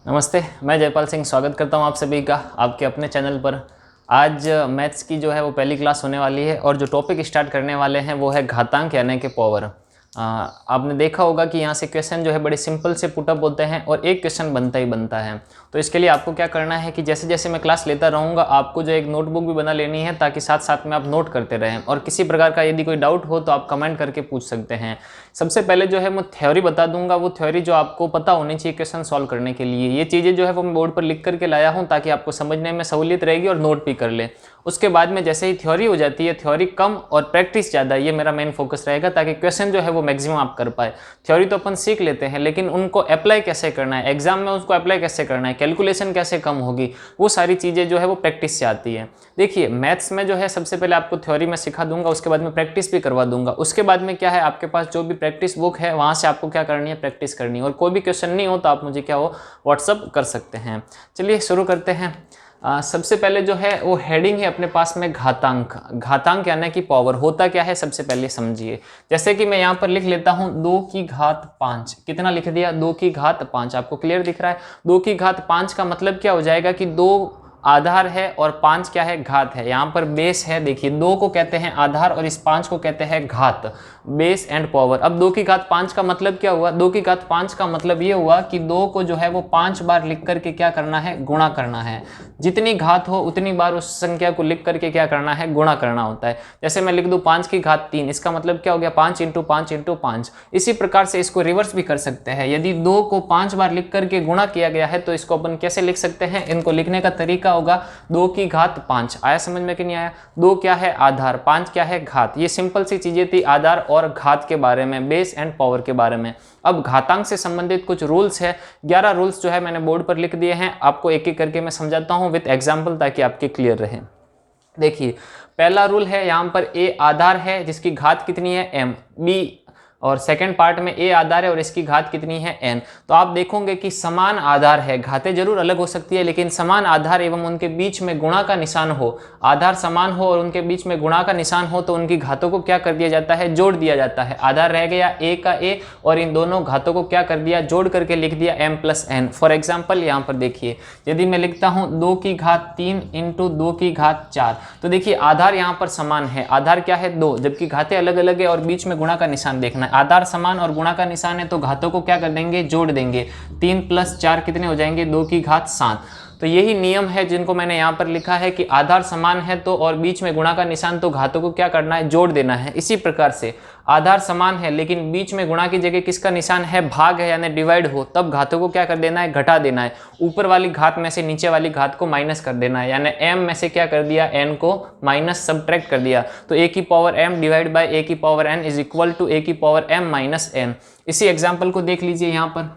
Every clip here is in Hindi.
नमस्ते, मैं जयपाल सिंह स्वागत करता हूं आप सभी का आपके अपने चैनल पर। आज मैथ्स की जो है वो पहली क्लास होने वाली है और जो टॉपिक स्टार्ट करने वाले हैं वो है घातांक यानी कि पावर। आपने देखा होगा कि यहाँ से क्वेश्चन जो है बड़े सिंपल से पुटअप होते हैं और एक क्वेश्चन बनता ही बनता है। तो इसके लिए आपको क्या करना है कि जैसे जैसे मैं क्लास लेता रहूँगा आपको जो एक नोटबुक भी बना लेनी है ताकि साथ साथ में आप नोट करते रहें, और किसी प्रकार का यदि कोई डाउट हो तो आप कमेंट करके पूछ सकते हैं। सबसे पहले जो है मैं थ्योरी बता दूंगा, वो थ्योरी जो आपको पता होनी चाहिए क्वेश्चन सॉल्व करने के लिए। ये चीज़ें जो है वो मैं बोर्ड पर लिख करके लाया हूँ ताकि आपको समझने में सहूलियत रहेगी और नोट भी कर ले। उसके बाद में जैसे ही थ्योरी हो जाती है, थ्योरी कम और प्रैक्टिस ज़्यादा, ये मेरा मेन फोकस रहेगा ताकि क्वेश्चन जो है वो मैक्सिमम आप कर पाए। थ्योरी तो अपन सीख लेते हैं लेकिन उनको अप्लाई कैसे करना है, एग्जाम में उसको अप्लाई कैसे करना है, कैलकुलेशन कैसे कम होगी, वो सारी चीज़ें जो है वो प्रैक्टिस से आती है। देखिए मैथ्स में जो है सबसे पहले आपको थ्योरी में सिखा दूंगा, उसके बाद में प्रैक्टिस भी करवा दूंगा। उसके बाद में क्या है, आपके पास जो भी प्रैक्टिस बुक है वहाँ से आपको क्या करनी है, प्रैक्टिस करनी है। और कोई भी क्वेश्चन नहीं हो तो आप मुझे क्या हो व्हाट्सअप कर सकते हैं। चलिए शुरू करते हैं। सबसे पहले जो है वो हेडिंग है अपने पास में घातांक। घातांक यानी कि पावर होता क्या है सबसे पहले समझिए। जैसे कि मैं यहाँ पर लिख लेता हूँ 2 की घात 5। कितना लिख दिया, 2 की घात 5। आपको क्लियर दिख रहा है। 2 की घात 5 का मतलब क्या हो जाएगा कि 2 आधार है और 5 क्या है, घात है। यहाँ पर बेस है, देखिए 2 को कहते हैं आधार और इस 5 को कहते हैं घात, बेस एंड पावर। अब 2 की घात 5 का मतलब क्या हुआ, 2 की घात 5 का मतलब ये हुआ कि 2 को जो है वो 5 बार लिख करके क्या करना है, गुणा करना है। जितनी घात हो उतनी बार उस संख्या को लिख करके क्या करना है, गुणा करना होता है। जैसे मैं लिख दूं 5 की घात 3, इसका मतलब क्या हो गया, 5 इंटू 5 इंटू 5। इसी प्रकार से इसको रिवर्स भी कर सकते हैं। यदि 2 को 5 बार लिख करके गुणा किया गया है तो इसको अपन कैसे लिख सकते हैं, इनको लिखने का तरीका होगा 2 की घात 5। आया समझ में कि नहीं आया। 2 क्या है आधार, 5 क्या है घात। ये सिंपल सी चीजें थी आधार और घात के बारे में, बेस एंड पावर के बारे में। अब घातांक से संबंधित कुछ रूल्स है, 11 रूल्स जो है मैंने बोर्ड पर लिख दिए हैं। आपको एक एक करके मैं समझाता हूं विद एग्जांपल ताकि आपके क्लियर रहे। देखिए पहला रूल है, यहाँ पर ए आधार है जिसकी घात कितनी है, m, b और सेकंड पार्ट में ए आधार है और इसकी घात कितनी है, n। तो आप देखोगे कि समान आधार है, घातें जरूर अलग हो सकती है लेकिन समान आधार एवं उनके बीच में गुणा का निशान हो, आधार समान हो और उनके बीच में गुणा का निशान हो तो उनकी घातों को क्या कर दिया जाता है, जोड़ दिया जाता है। आधार रह गया a का a और इन दोनों घातों को क्या कर दिया, जोड़ करके लिख दिया m plus n। For example यहाँ पर देखिए यदि मैं लिखता हूँ 2 की घात 3 इंटू 2 की घात 4, तो देखिए आधार यहाँ पर समान है, आधार क्या है 2, जबकि घातें अलग अलग है और बीच में गुणा का निशान देखना है। आधार समान और गुणा का निशान है तो घातों को क्या कर देंगे, जोड़ देंगे। 3 प्लस 4 कितने हो जाएंगे, 2 की घात 7। तो यही नियम है जिनको मैंने यहाँ पर लिखा है कि आधार समान है तो और बीच में गुणा का निशान तो घातों को क्या करना है, जोड़ देना है। इसी प्रकार से आधार समान है लेकिन बीच में गुणा की जगह किसका निशान है, भाग है यानी डिवाइड हो, तब घातों को क्या कर देना है, घटा देना है। ऊपर वाली घात में से नीचे वाली घात को माइनस कर देना है, यानी m में से क्या कर दिया, n को माइनस सब्ट्रैक्ट कर दिया। तो a की power m divide by a की power n is equal to a की पावर m माइनस n। इसी एग्जाम्पल को देख लीजिए यहाँ पर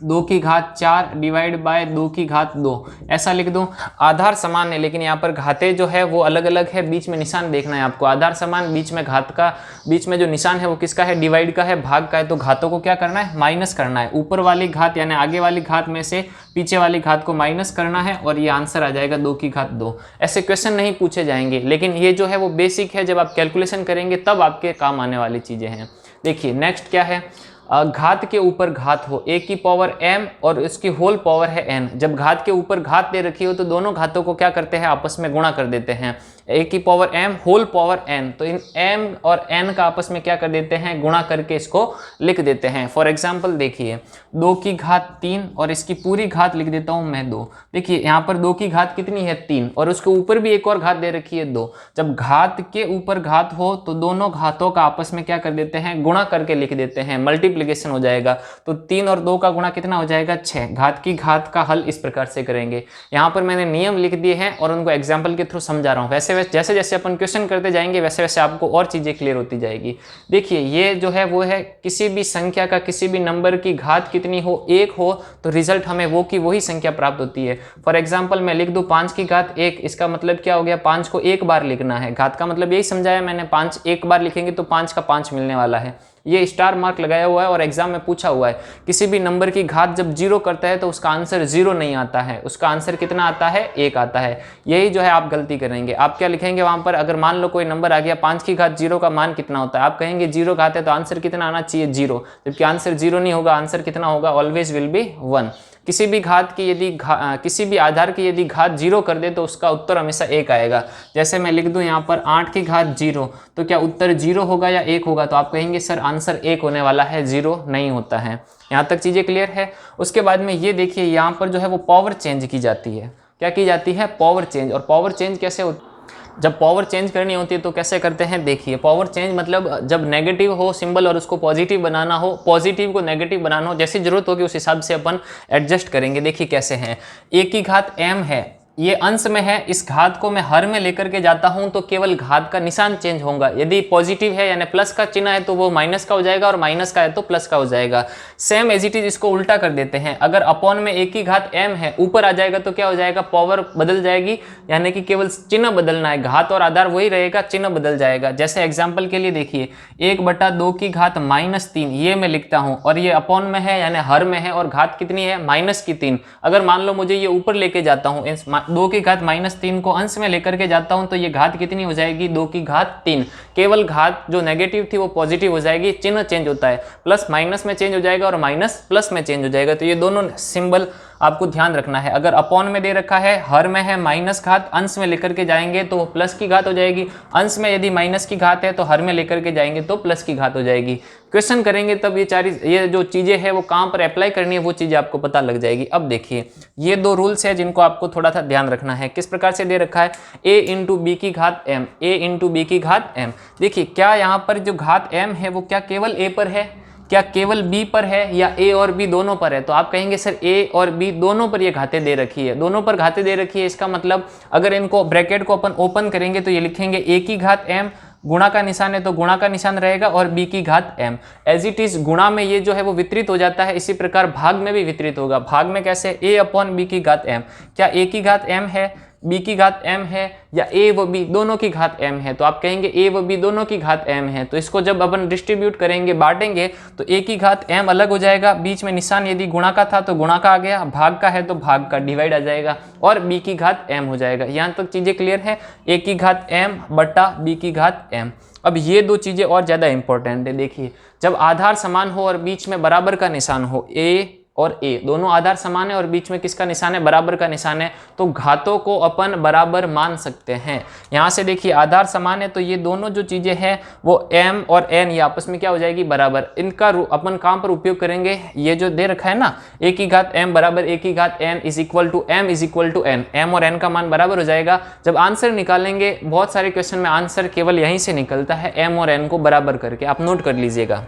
2 की घात 4 डिवाइड बाय 2 की घात 2, ऐसा लिख दो। आधार समान है लेकिन यहाँ पर घातें जो है वो अलग अलग है, बीच में निशान देखना है आपको। आधार समान, बीच में घात का, बीच में जो निशान है वो किसका है, डिवाइड का है, भाग का है, तो घातों को क्या करना है, माइनस करना है। ऊपर वाली घात यानी आगे वाली घात में से पीछे वाली घात को माइनस करना है और ये आंसर आ जाएगा 2 की घात 2। ऐसे क्वेश्चन नहीं पूछे जाएंगे लेकिन ये जो है वो बेसिक है, जब आप कैलकुलेशन करेंगे तब आपके काम आने वाली चीजें हैं। देखिए नेक्स्ट क्या है, घात के ऊपर घात हो, a की पावर m और इसकी होल पावर है n। जब घात के ऊपर घात दे रखी हो तो दोनों घातों को क्या करते हैं, आपस में गुणा कर देते हैं। a की power m whole power n, तो इन m और n का आपस में क्या कर देते हैं, गुणा करके इसको लिख देते हैं। फॉर एग्जाम्पल देखिए 2 की घात 3 और इसकी पूरी घात लिख देता हूं मैं 2। देखिए यहाँ पर 2 की घात कितनी है, 3, और उसके ऊपर भी एक और घात दे रखी है 2। जब घात के ऊपर घात हो तो दोनों घातों का आपस में क्या कर देते हैं, गुणा करके लिख देते हैं, मल्टीप्लिकेशन हो जाएगा। तो 3 और 2 का गुणा कितना हो जाएगा, 6। घात की घात का हल इस प्रकार से करेंगे। यहाँ पर मैंने नियम लिख दिए हैं और उनको एग्जाम्पल के थ्रू समझा रहा हूँ। वैसे जैसे जैसे अपन क्वेश्चन करते जाएंगे वैसे वैसे आपको और चीजें क्लियर होती जाएगी। देखिए ये जो है वो है किसी भी संख्या का, किसी भी नंबर की घात कितनी हो, 1 हो, तो रिजल्ट हमें वो की वही संख्या प्राप्त होती है। फॉर एग्जाम्पल मैं लिख दूं 5 की घात 1, इसका मतलब क्या हो गया, 5 को एक बार लिखना है। घात का मतलब यही समझाया मैंने, 5 एक बार लिखेंगे तो 5 का 5 मिलने वाला है। ये स्टार मार्क लगाया हुआ है और एग्जाम में पूछा हुआ है। किसी भी नंबर की घात जब 0 करता है तो उसका आंसर 0 नहीं आता है, उसका आंसर कितना आता है, 1 आता है। यही जो है आप गलती करेंगे। आप क्या लिखेंगे वहां पर, अगर मान लो कोई नंबर आ गया 5 की घात 0 का मान कितना होता है, आप कहेंगे 0 घात है तो आंसर कितना आना चाहिए, 0, जबकि आंसर 0 नहीं होगा, आंसर कितना होगा, ऑलवेज विल बी 1। किसी भी घात की यदि किसी भी आधार की यदि घात 0 कर दे तो उसका उत्तर हमेशा 1 आएगा। जैसे मैं लिख दूं यहाँ पर 8 की घात 0, तो क्या उत्तर 0 होगा या 1 होगा, तो आप कहेंगे सर आंसर 1 होने वाला है, 0 नहीं होता है। यहाँ तक चीज़ें क्लियर है। उसके बाद में ये देखिए यहाँ पर जो है वो पावर चेंज की जाती है। क्या की जाती है, पावर चेंज। और पावर चेंज कैसे होती, जब पावर चेंज करनी होती है तो कैसे करते हैं, देखिए पावर चेंज मतलब जब नेगेटिव हो सिंबल और उसको पॉजिटिव बनाना हो, पॉजिटिव को नेगेटिव बनाना हो, जैसी जरूरत होगी उस हिसाब से अपन एडजस्ट करेंगे। देखिए कैसे हैं, a की घात m है, ये अंश में है, इस घात को मैं हर में लेकर के जाता हूं तो केवल घात का निशान चेंज होगा। यदि पॉजिटिव है यानी प्लस का चिन्ह है तो वो माइनस का हो जाएगा, और माइनस का है तो प्लस का हो जाएगा। सेम एज इट इज इसको उल्टा कर देते हैं। अगर अपॉन में a की घात m है, ऊपर आ जाएगा तो क्या हो जाएगा, पावर बदल जाएगी, यानी कि केवल चिन्ह बदलना है, घात और आधार वही रहेगा, चिन्ह बदल जाएगा। जैसे एग्जाम्पल के लिए देखिए 1/2 की घात -3 ये मैं लिखता हूँ, और ये अपॉन में है यानी हर में है, और घात कितनी है, -3। अगर मान लो मुझे ये ऊपर लेके जाता हूँ, 2 की घात -3 को अंश में लेकर के जाता हूं तो ये घात कितनी हो जाएगी, 2 की घात 3। केवल घात जो नेगेटिव थी वो पॉजिटिव हो जाएगी, चिन्ह चेंज होता है, प्लस माइनस में चेंज हो जाएगा और माइनस प्लस में चेंज हो जाएगा। तो ये दोनों सिंबल आपको ध्यान रखना है। अगर अपॉन में दे रखा है, हर में है माइनस घात, अंश में लेकर के जाएंगे तो प्लस की घात हो जाएगी। अंश में यदि माइनस की घात है तो हर में लेकर के जाएंगे तो प्लस की घात हो जाएगी। क्वेश्चन करेंगे तब ये जो चीजें हैं वो कहाँ पर अप्लाई करनी है वो चीजें आपको पता लग जाएगी। अब देखिए ये 2 रूल्स है जिनको आपको थोड़ा सा ध्यान रखना है। किस प्रकार से दे रखा है, a इंटू बी की घात m, a इंटू बी की घात m। देखिए क्या यहाँ पर जो घात m है वो क्या केवल a पर है, क्या केवल b पर है, या a और b दोनों पर है। तो आप कहेंगे सर a और b दोनों पर ये घातें दे रखी है, दोनों पर घातें दे रखी है। इसका मतलब अगर इनको ब्रैकेट को अपन ओपन करेंगे तो ये लिखेंगे a की घात m, गुणा का निशान है तो गुणा का निशान रहेगा, और b की घात m। एज इट इज गुणा में ये जो है वो वितरित हो जाता है, इसी प्रकार भाग में भी वितरित होगा। भाग में कैसे, a अपॉन b की घात m। क्या a की घात m है, b की घात m है, या a व b दोनों की घात m है। तो आप कहेंगे a व b दोनों की घात m है। तो इसको जब अपन डिस्ट्रीब्यूट करेंगे, बांटेंगे, तो a की घात m अलग हो जाएगा, बीच में निशान यदि गुणा का था तो गुणा का आ गया, भाग का है तो भाग का डिवाइड आ जाएगा, और b की घात m हो जाएगा। यहाँ तक चीजें क्लियर है, a की घात m बटा b की घात m। अब ये 2 चीजें और ज्यादा इंपॉर्टेंट है। देखिए जब आधार समान हो और बीच में बराबर का निशान हो, a और a दोनों आधार समान है और बीच में किसका निशान है, बराबर का निशान है, तो घातों को अपन बराबर मान सकते हैं। यहाँ से देखिए आधार समान है तो ये दोनों जो चीजें हैं वो m और n ये आपस में क्या हो जाएगी, बराबर। इनका अपन कहाँ पर उपयोग करेंगे, ये जो दे रखा है ना, a की घात m बराबर a की घात n is equal to m is equal to n, m और n का मान बराबर हो जाएगा। जब आंसर निकालेंगे, बहुत सारे क्वेश्चन में आंसर केवल यहीं से निकलता है, m और n को बराबर करके, आप नोट कर लीजिएगा।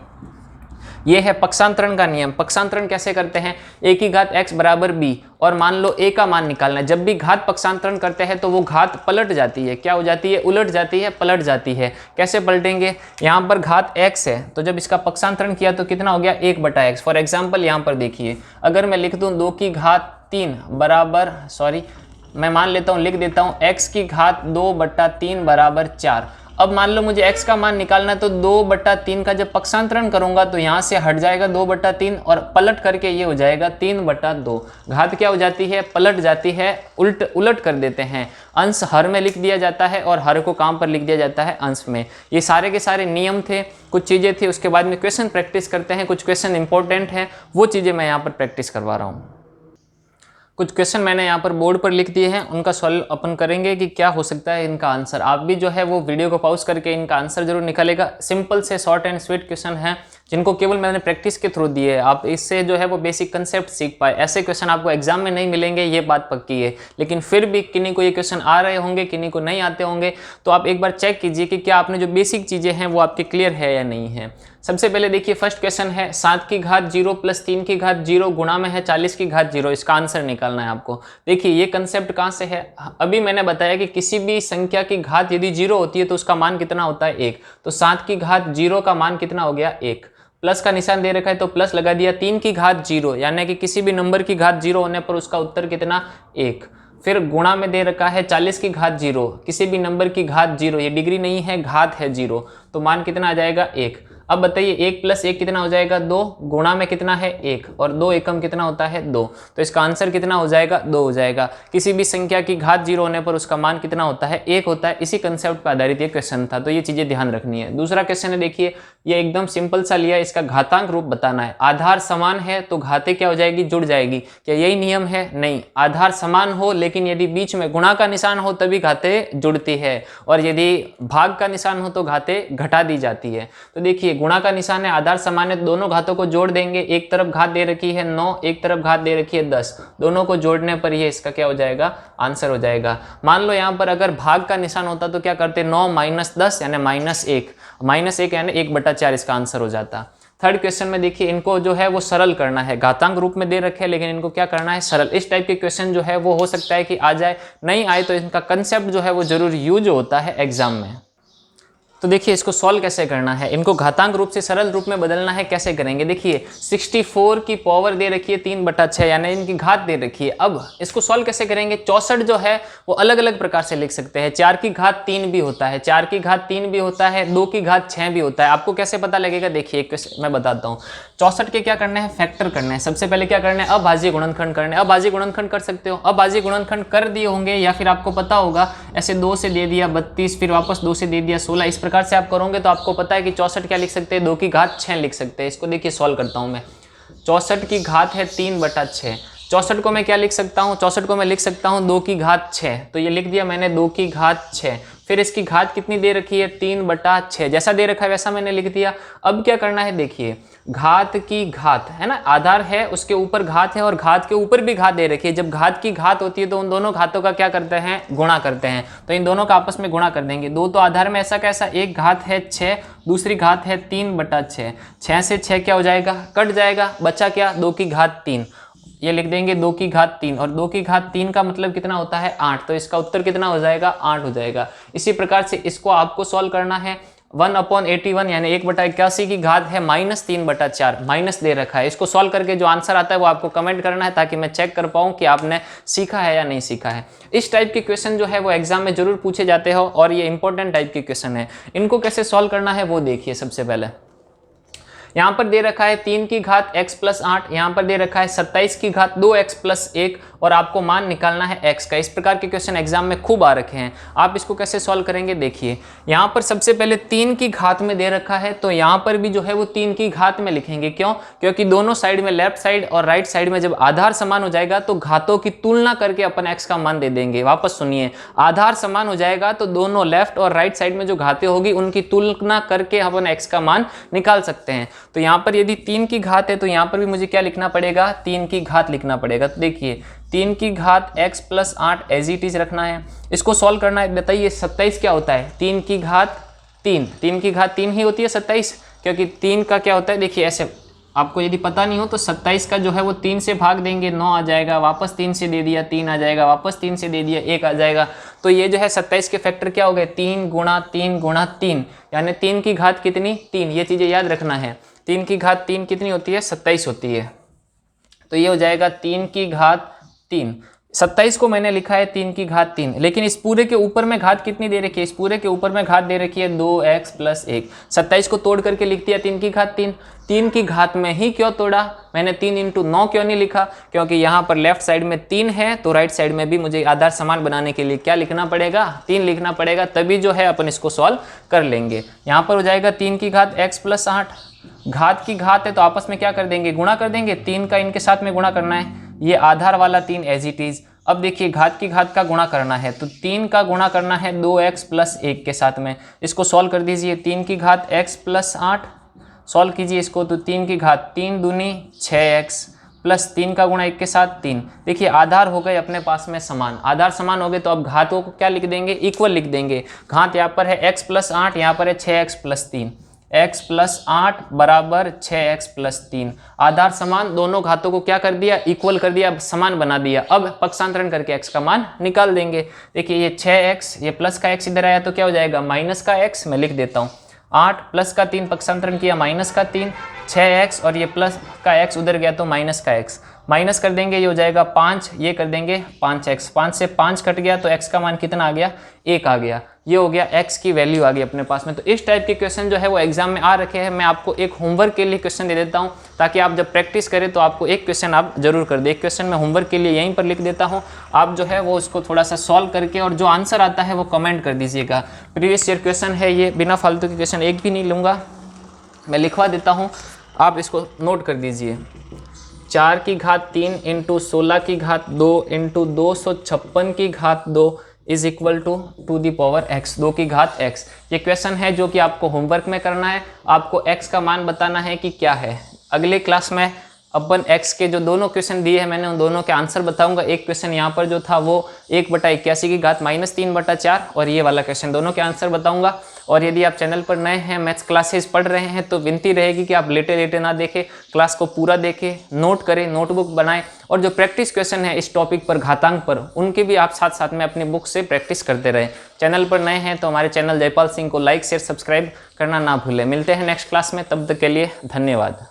ये है पक्षांतरण का नियम। पक्षांतरण कैसे करते हैं, a की घात x बराबर b, और मान लो a का मान निकालना है। जब भी घात पक्षांतरण करते हैं तो वो घात पलट जाती है, क्या हो जाती है, उलट जाती है, पलट जाती है। कैसे पलटेंगे, यहाँ पर घात x है तो जब इसका पक्षांतरण किया तो कितना हो गया, 1/x। फॉर एग्जाम्पल यहाँ पर देखिए, अगर मैं लिख दूँ 2 की घात 3 बराबर, सॉरी मैं मान लेता हूँ, लिख देता हूँ x की घात 2/3 बराबर 4। अब मान लो मुझे x का मान निकालना है तो 2/3 का जब पक्षांतरण करूंगा तो यहाँ से हट जाएगा 2/3 और पलट करके ये हो जाएगा 3/2। घात क्या हो जाती है, पलट जाती है, उलट कर देते हैं। अंश हर में लिख दिया जाता है और हर को काम पर लिख दिया जाता है अंश में। ये सारे के सारे नियम थे, कुछ चीज़ें थी। उसके बाद में क्वेश्चन प्रैक्टिस करते हैं, कुछ क्वेश्चन इंपॉर्टेंट हैं, वो चीज़ें मैं यहाँ पर प्रैक्टिस करवा रहा हूँ। कुछ क्वेश्चन मैंने यहाँ पर बोर्ड पर लिख दिए हैं, उनका सॉल्व अपन करेंगे कि क्या हो सकता है इनका आंसर। आप भी जो है वो वीडियो को पॉज करके इनका आंसर जरूर निकालेगा। सिंपल से शॉर्ट एंड स्वीट क्वेश्चन हैं जिनको केवल मैंने प्रैक्टिस के थ्रू दिए है। आप इससे जो है वो बेसिक कंसेप्ट सीख पाए। ऐसे क्वेश्चन आपको एग्जाम में नहीं मिलेंगे, ये बात पक्की है, लेकिन फिर भी किन्हीं को ये क्वेश्चन आ रहे होंगे, किन्हीं को नहीं आते होंगे, तो आप एक बार चेक कीजिए कि क्या आपने जो बेसिक चीज़ें हैं वो आपके क्लियर है या नहीं है। सबसे पहले देखिए फर्स्ट क्वेश्चन है 7 की घात 0 प्लस 3 की घात 0 गुणा में है 40 की घात 0। इसका आंसर निकालना है आपको। देखिए ये कंसेप्ट कहाँ से है, अभी मैंने बताया कि किसी भी संख्या की घात यदि 0 होती है तो उसका मान कितना होता है 1। तो 7 की घात 0 का मान कितना हो गया 1। प्लस का निशान दे रखा है तो प्लस लगा दिया। 3 की घात 0 यानी कि किसी भी नंबर की घात 0 होने पर उसका उत्तर कितना 1। फिर गुणा में दे रखा है 40 की घात 0, किसी भी नंबर की घात 0, ये डिग्री नहीं है, घात है 0, तो मान कितना आ जाएगा 1। अब बताइए 1 प्लस 1 कितना हो जाएगा 2, गुणा में कितना है 1 और 2 एकम कितना होता है 2, तो इसका आंसर कितना हो जाएगा 2 हो जाएगा। किसी भी संख्या की घात 0 होने पर उसका मान कितना होता है 1 होता है। इसी कंसेप्ट पर आधारित ये क्वेश्चन था, तो ये चीजें ध्यान रखनी है। दूसरा क्वेश्चन है, देखिए ये एकदम सिंपल सा लिया, इसका घातांक रूप बताना है। आधार समान है तो घाते क्या हो जाएगी जुड़ जाएगी, क्या यही नियम है? नहीं, आधार समान हो लेकिन यदि बीच में गुणा का निशान हो तभी घाते जुड़ती है, और यदि भाग का निशान हो तो घाते घटा दी जाती है। तो देखिए गुणा का निशान है, आधार समान है, दोनों घातों को जोड़ देंगे। एक तरफ घात दे रखी है 9, एक तरफ घात दे रखी है 10, दोनों को जोड़ने पर ये इसका क्या हो जाएगा आंसर हो जाएगा। मान लो यहाँ पर अगर भाग का निशान होता तो क्या करते 9 माइनस 10 यानी -1 यानी 1/4 इसका आंसर हो जाता। थर्ड क्वेश्चन में देखिए इनको जो है वो सरल करना है, घातांक रूप में दे रखे हैं लेकिन इनको क्या करना है सरल। इस टाइप के क्वेश्चन जो है वो हो सकता है कि आ जाए, नहीं आए तो इनका कंसेप्ट जो है वो जरूर यूज होता है एग्जाम में। तो देखिए इसको सॉल्व कैसे करना है, इनको घातांक रूप से सरल रूप में बदलना है। कैसे करेंगे, देखिए 64 की पावर दे रखी है 3/6 यानी इनकी घात दे रखी है। अब इसको सॉल्व कैसे करेंगे, 64 जो है वो अलग अलग प्रकार से लिख सकते हैं। 4 की घात 3 भी होता है, 4 की घात 3 भी होता है, 2 की घात 6 भी होता है। आपको कैसे पता लगेगा, देखिए मैं बताता हूँ। 64 के क्या करना है, फैक्टर करना है। सबसे पहले क्या करना है, अभाज्य गुणनखंड करना है। अभाज्य गुणनखंड कर सकते हो, अभाज्य गुणनखंड कर दिए होंगे या फिर आपको पता होगा ऐसे 2 से दे दिया 32, फिर वापस 2 से दे दिया 16। इस प्रकार से आप करोगे तो आपको पता है कि 64 क्या लिख सकते हैं, 2 की घात 6 लिख सकते हैं। इसको देखिए सॉल्व करता हूं मैं। 64 की घात है 3/6, 64 को मैं क्या लिख सकता हूँ, 64 को मैं लिख सकता हूँ 2 की घात 6, तो ये लिख दिया मैंने 2 की घात 6। फिर इसकी घात कितनी दे रखी है 3/6, जैसा दे रखा है वैसा मैंने लिख दिया। अब क्या करना है, देखिए घात की घात है ना, आधार है उसके ऊपर घात है और घात के ऊपर भी घात दे रखी है। जब घात की घात होती है तो उन दोनों घातों का क्या करते हैं, गुणा करते हैं। तो इन दोनों का आपस में गुणा कर देंगे। 2 तो आधार में ऐसा कैसा, एक घात है 6, दूसरी घात है 3/6, 6 से 6 क्या हो जाएगा, कट जाएगा, बचा क्या 2 की घात 3। ये लिख देंगे 2 की घात 3, और 2 की घात 3 का मतलब कितना होता है 8, तो इसका उत्तर कितना हो जाएगा 8 हो जाएगा। इसी प्रकार से इसको आपको सॉल्व करना है। 1/81 यानी 1/81 की घात है -3/4, माइनस दे रखा है। इसको सॉल्व करके जो आंसर आता है वो आपको कमेंट करना है ताकि मैं चेक कर पाऊँ कि आपने सीखा है या नहीं सीखा है। इस टाइप के क्वेश्चन जो है वो एग्जाम में जरूर पूछे जाते हो और ये इंपॉर्टेंट टाइप के क्वेश्चन है। इनको कैसे सॉल्व करना है वो देखिए। सबसे पहले यहाँ पर दे रखा है 3 की घात x + 8, यहाँ पर दे रखा है 27 की घात 2x + 1 और आपको मान निकालना है x का। इस प्रकार के क्वेश्चन एग्जाम में खूब आ रखे हैं। आप इसको कैसे सॉल्व करेंगे, देखिए यहाँ पर सबसे पहले 3 की घात में दे रखा है तो यहाँ पर भी जो है वो 3 की घात में लिखेंगे। क्यों, क्योंकि दोनों साइड में लेफ्ट साइड और राइट साइड में जब आधार समान हो जाएगा तो घातों की तुलना करके अपन x का मान दे देंगे। वापस सुनिए, आधार समान हो जाएगा तो दोनों लेफ्ट और राइट साइड में जो घातें होगी उनकी तुलना करके अपन x का मान निकाल सकते हैं। तो यहाँ पर यदि 3 की घात है तो यहाँ पर भी मुझे क्या लिखना पड़ेगा, 3 की घात लिखना पड़ेगा। तो देखिए 3 की घात x + 8 एज इट इज रखना है। इसको सॉल्व करना है। बताइए 27 क्या होता है, 3 की घात 3, 3 की घात 3 ही होती है 27, क्योंकि 3 का क्या होता है, देखिए ऐसे आपको यदि पता नहीं हो तो 27 का जो है वो 3 से भाग देंगे 9 आ जाएगा, वापस 3 से दे दिया 3 आ जाएगा, वापस 3 से दे दिया 1 आ जाएगा। तो ये जो है 27 के फैक्टर क्या हो गए 3 × 3 × 3 यानी 3 की घात कितनी 3। ये चीज़ें याद रखना है। 3 की घात 3 कितनी होती है 27 होती है। तो ये हो जाएगा 3 की घात 3। 27 को मैंने लिखा है 3 की घात 3, लेकिन इस पूरे के ऊपर में घात कितनी दे रखी है, इस पूरे के ऊपर में घात दे रखी है 2x + 1। 27 को तोड़ करके लिख दिया 3 की घात 3। 3 की घात में ही क्यों तोड़ा, मैंने 3 × 9 क्यों नहीं लिखा, क्योंकि यहाँ पर लेफ्ट साइड में 3 है तो राइट साइड में भी मुझे आधार समान बनाने के लिए क्या लिखना पड़ेगा 3 लिखना पड़ेगा, तभी जो है अपन इसको सॉल्व कर लेंगे। यहाँ पर हो जाएगा 3 की घात x + 8, घात की घात है तो आपस में क्या कर देंगे गुणा कर देंगे, 3 का इनके साथ में गुणा करना है, ये आधार वाला 3 एज इट इज। अब देखिए घात की घात का गुणा करना है तो 3 का गुणा करना है 2x + 1 के साथ में। इसको सॉल्व कर दीजिए, 3 की घात x + 8 सॉल्व कीजिए इसको, तो 3 की घात 3 दूनी 6x प्लस 3 का गुणा 1 के साथ 3। देखिए आधार हो गए अपने पास में समान, आधार समान हो गए तो अब घातों को क्या लिख देंगे, इक्वल लिख देंगे। घात यहाँ पर है x + 8, यहाँ पर है 6x + 3, x + 8 = 6x + 3। आधार समान, दोनों घातों को क्या कर दिया इक्वल कर दिया, समान बना दिया। अब पक्षांतरण करके x का मान निकाल देंगे। देखिए ये 6x, ये प्लस का x इधर आया तो क्या हो जाएगा माइनस का x, मैं लिख देता हूँ 8 प्लस का 3 पक्षांतरण किया माइनस का 3, 6x और ये प्लस का x उधर गया तो माइनस का x, माइनस कर देंगे ये हो जाएगा 5, ये कर देंगे 5x, 5 से 5 कट गया तो x का मान कितना आ गया 1 आ गया। ये हो गया x की वैल्यू आ गई अपने पास में। तो इस टाइप के क्वेश्चन जो है वो एग्जाम में आ रखे हैं। मैं आपको एक होमवर्क के लिए क्वेश्चन दे देता हूँ ताकि आप जब प्रैक्टिस करें तो आपको एक क्वेश्चन आप जरूर कर दे। एक क्वेश्चन मैं होमवर्क के लिए यहीं पर लिख देता हूँ, आप जो है वो उसको थोड़ा सा सॉल्व करके और जो आंसर आता है वो कमेंट कर दीजिएगा। प्रीवियस ईयर क्वेश्चन है ये, बिना फालतू के क्वेश्चन एक भी नहीं लूँगा, मैं लिखवा देता हूँ, आप इसको नोट कर दीजिए। 4 की घात 3 इंटू 16 की घात 2 इंटू 256 की घात 2 is equal to the power x, 2 की घात x। ये क्वेश्चन है जो कि आपको होमवर्क में करना है, आपको x का मान बताना है कि क्या है। अगले क्लास में अपन x के जो दोनों क्वेश्चन दिए हैं मैंने उन दोनों के आंसर बताऊंगा। एक क्वेश्चन यहाँ पर जो था वो 1/81 की घात -3/4 और ये वाला क्वेश्चन, दोनों के आंसर बताऊंगा। और यदि आप चैनल पर नए हैं, मैथ्स क्लासेस पढ़ रहे हैं, तो विनती रहेगी कि आप लेटे लेटे ना देखें, क्लास को पूरा देखें, नोट करें, नोटबुक बनाएं और जो प्रैक्टिस क्वेश्चन है इस टॉपिक पर, घातांक पर, उनके भी आप साथ साथ में अपनी बुक से प्रैक्टिस करते रहें। चैनल पर नए हैं तो हमारे चैनल जयपाल सिंह को लाइक शेयर सब्सक्राइब करना ना भूलें। मिलते हैं नेक्स्ट क्लास में, तब तक के लिए धन्यवाद।